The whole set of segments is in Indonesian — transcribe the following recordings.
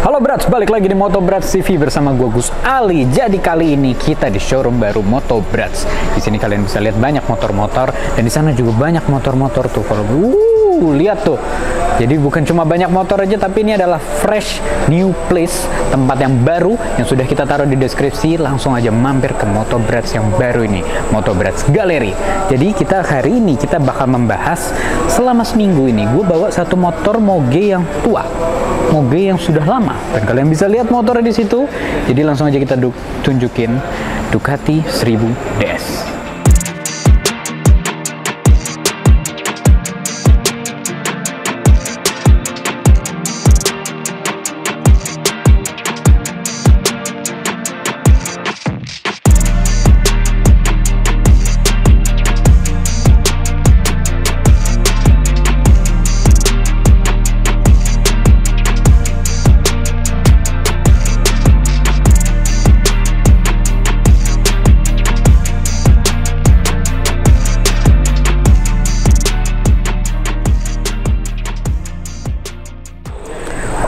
Halo Brats, balik lagi di Moto Brats TV bersama gue Gus Ali. Jadi kali ini kita di showroom baru Moto Brats. Di sini kalian bisa lihat banyak motor-motor dan di sana juga banyak motor-motor tuh. Kalau lihat tuh. Jadi bukan cuma banyak motor aja, tapi ini adalah fresh new place, tempat yang baru yang sudah kita taruh di deskripsi. Langsung aja mampir ke Moto Brats yang baru ini, Moto Brats Gallery. Jadi kita hari ini kita bakal membahas selama seminggu ini gue bawa satu motor moge yang tua, moge yang sudah lama, dan kalian bisa lihat motornya di situ. Jadi langsung aja kita tunjukin Ducati 1000 DS.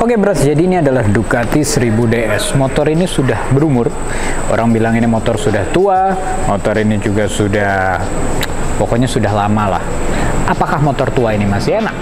Oke Bros, jadi ini adalah Ducati 1000 DS. Motor ini sudah berumur. Orang bilang ini motor sudah tua, motor ini juga sudah, pokoknya sudah lama lah. Apakah motor tua ini masih enak?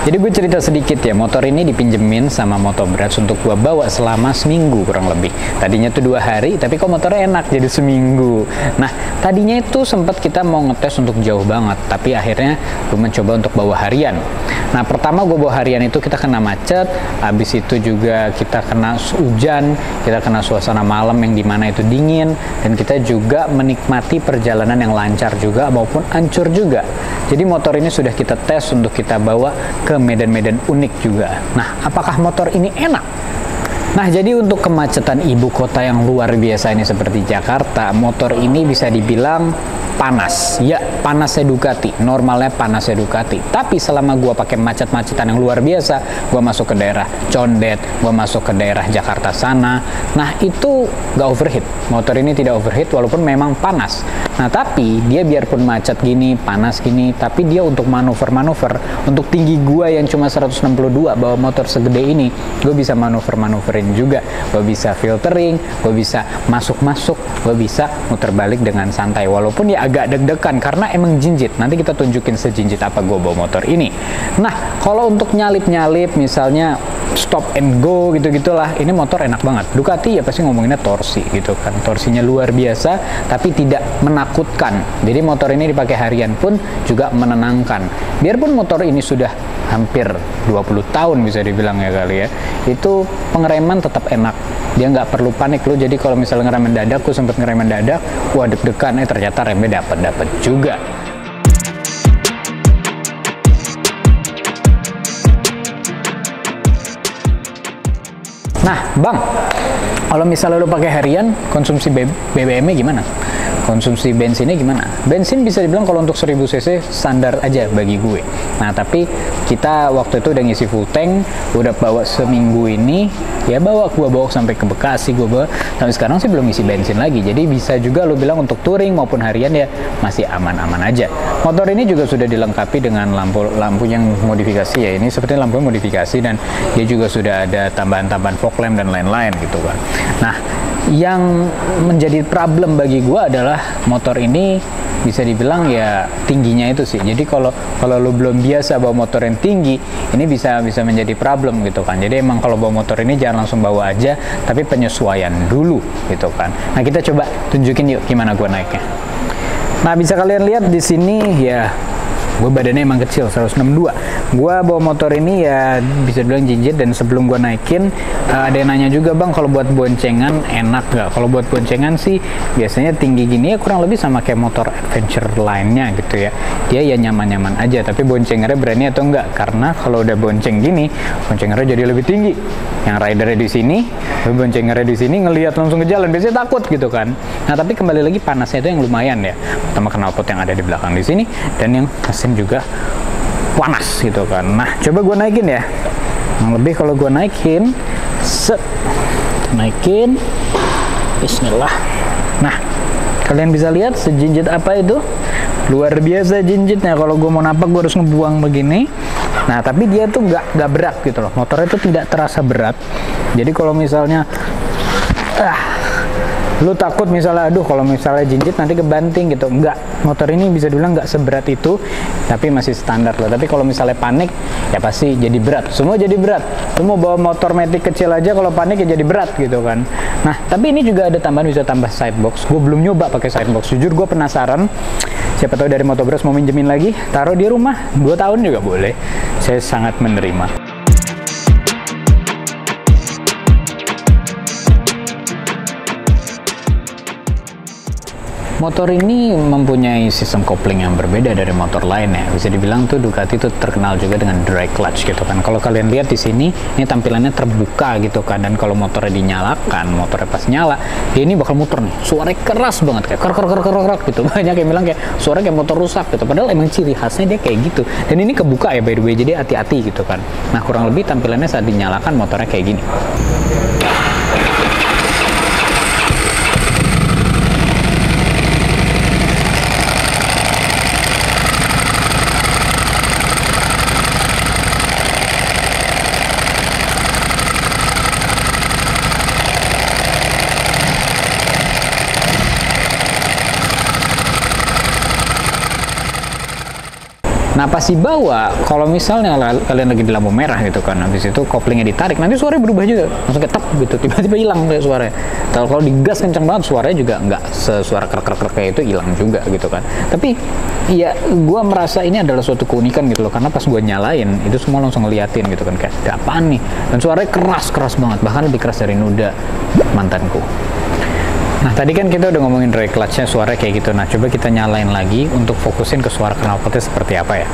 Jadi gue cerita sedikit ya, motor ini dipinjemin sama Moto Brats untuk gue bawa selama seminggu kurang lebih. Tadinya tuh 2 hari, tapi kok motornya enak jadi seminggu. Nah, tadinya itu sempat kita mau ngetes untuk jauh banget, tapi akhirnya gue mencoba untuk bawa harian. Nah, pertama gue bawa harian itu kita kena macet, habis itu juga kita kena hujan, kita kena suasana malam yang dimana itu dingin, dan kita juga menikmati perjalanan yang lancar juga maupun hancur juga. Jadi motor ini sudah kita tes untuk kita bawa ke medan-medan unik juga. Nah, apakah motor ini enak? Nah, jadi untuk kemacetan ibu kota yang luar biasa ini seperti Jakarta, motor ini bisa dibilang panas. Ya, panasnya Ducati, normalnya panasnya Ducati. Tapi selama gua pakai macet-macetan yang luar biasa, gua masuk ke daerah Condet, gua masuk ke daerah Jakarta sana. Nah, itu nggak overheat. Motor ini tidak overheat walaupun memang panas. Nah, tapi dia biarpun macet gini, panas gini, tapi dia untuk manuver-manuver, untuk tinggi gua yang cuma 162 bawa motor segede ini, gua bisa manuver-manuverin juga. Gua bisa filtering, gua bisa masuk-masuk, gua bisa muter balik dengan santai. Walaupun ya agak deg-degan karena emang jinjit. Nanti kita tunjukin sejinjit apa gue bawa motor ini. Nah, kalau untuk nyalip-nyalip misalnya stop and go gitu-gitulah, ini motor enak banget. Ducati ya pasti ngomonginnya torsi gitu kan. Torsinya luar biasa tapi tidak menakutkan. Jadi motor ini dipakai harian pun juga menenangkan. Biarpun motor ini sudah hampir 20 tahun bisa dibilang ya kali ya, itu pengereman tetap enak. Dia nggak perlu panik lo. Jadi kalau misalnya ngerem mendadak, gue sempet ngerem mendadak, wah deg-degan, ternyata remnya dapat juga. Nah, Bang, kalau misalnya lo pakai harian, konsumsi BBM-nya gimana? Konsumsi bensinnya gimana? Bensin bisa dibilang kalau untuk 1000 cc standar aja bagi gue. Nah, tapi kita waktu itu udah ngisi full tank, udah bawa seminggu ini, ya gua bawa sampai ke Bekasi, gua bawa sampai sekarang sih belum ngisi bensin lagi. Jadi bisa juga lo bilang untuk touring maupun harian ya masih aman-aman aja. Motor ini juga sudah dilengkapi dengan lampu yang modifikasi ya. Ini seperti lampu modifikasi dan dia juga sudah ada tambahan-tambahan fog lamp dan lain-lain gitu kan. Nah, yang menjadi problem bagi gua adalah motor ini bisa dibilang ya tingginya itu sih. Jadi kalau lo belum biasa bawa motor yang tinggi, ini bisa menjadi problem gitu kan. Jadi emang kalau bawa motor ini jangan langsung bawa aja, tapi penyesuaian dulu gitu kan. Nah, kita coba tunjukin yuk gimana gua naiknya. Nah, bisa kalian lihat di sini ya, gue badannya emang kecil, 162. Gue bawa motor ini ya bisa bilang jinjit, dan sebelum gue naikin ada yang nanya juga, Bang, kalau buat boncengan enak gak? Kalau buat boncengan sih biasanya tinggi gini ya kurang lebih sama kayak motor adventure lainnya gitu ya. Dia ya nyaman-nyaman aja, tapi boncengannya berani atau enggak? Karena kalau udah bonceng gini, boncengannya jadi lebih tinggi. Yang ridernya di sini, boncengannya di sini, ngelihat langsung ke jalan, biasanya takut gitu kan. Nah, tapi kembali lagi panasnya itu yang lumayan ya. Pertama knalpot yang ada di belakang di sini, dan yang mesin juga panas gitu kan. Nah, coba gue naikin ya. Yang lebih kalau gue naikin, naikin, bismillah. Nah, Kalian bisa lihat sejinjit apa itu? Luar biasa jinjitnya. Kalau gue mau napak gue harus ngebuang begini. Nah tapi dia tuh nggak berat gitu loh. Motornya tuh tidak terasa berat. Jadi kalau misalnya lu takut misalnya, aduh kalau misalnya jinjit nanti kebanting gitu, enggak, motor ini bisa dibilang nggak seberat itu, tapi masih standar loh. Tapi kalau misalnya panik, ya pasti jadi berat, semua jadi berat. Lu mau bawa motor matic kecil aja, kalau panik ya jadi berat gitu kan. Nah, tapi ini juga ada tambahan, bisa tambah sidebox. Gue belum nyoba pakai sidebox, jujur gue penasaran. Siapa tahu dari Motobras mau minjemin lagi, taruh di rumah, 2 tahun juga boleh. Saya sangat menerima. Motor ini mempunyai sistem kopling yang berbeda dari motor lainnya. Bisa dibilang tuh Ducati tuh terkenal juga dengan dry clutch gitu kan. Kalau kalian lihat di sini, ini tampilannya terbuka gitu kan. Dan kalau motornya dinyalakan, motornya pas nyala, dia ini bakal muter nih. Suaranya keras banget kayak krek gitu. Banyak yang bilang kayak suaranya kayak motor rusak gitu. Padahal emang ciri khasnya dia kayak gitu. Dan ini kebuka ya by the way, jadi hati-hati gitu kan. Nah kurang lebih tampilannya saat dinyalakan motornya kayak gini. Nah pas dibawa, kalau misalnya kalian lagi di lampu merah gitu kan, habis itu koplingnya ditarik, nanti suaranya berubah juga, langsung kayak tep gitu, tiba-tiba hilang kayak suaranya. Kalau digas kencang banget, suaranya juga nggak sesuara krek-krek kayak itu, hilang juga gitu kan. Tapi ya gue merasa ini adalah suatu keunikan gitu loh, karena pas gue nyalain, itu semua langsung ngeliatin gitu kan, kayak ada apaan nih, dan suaranya keras banget, bahkan lebih keras dari Nuda mantanku. Nah tadi kan kita udah ngomongin dry clutch-nya, suara kayak gitu. Nah coba kita nyalain lagi untuk fokusin ke suara knalpotnya seperti apa ya.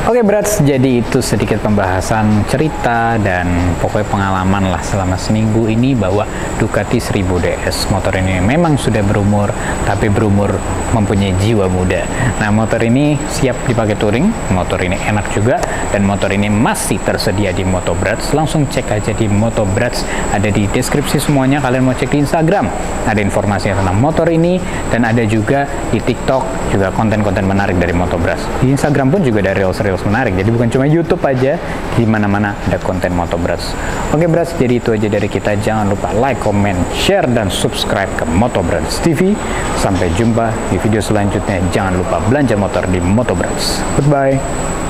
Oke Brats, jadi itu sedikit pembahasan cerita dan pokoknya pengalaman lah selama seminggu ini bahwa Ducati 1000 DS. Motor ini memang sudah berumur, tapi berumur mempunyai jiwa muda. Nah motor ini siap dipakai touring, motor ini enak juga, dan motor ini masih tersedia di Motobras. Langsung cek aja di Motobras, ada di deskripsi semuanya. Kalian mau cek di Instagram, ada informasi tentang motor ini, dan ada juga di TikTok juga konten-konten menarik dari Motobras. Di Instagram pun juga ada reels menarik, jadi bukan cuma YouTube aja, di mana-mana ada konten Motobras. Oke Bras, jadi itu aja dari kita. Jangan lupa like, comment, share, dan subscribe ke Motobras TV. Sampai jumpa di video selanjutnya. Jangan lupa belanja motor di Motobras. Goodbye.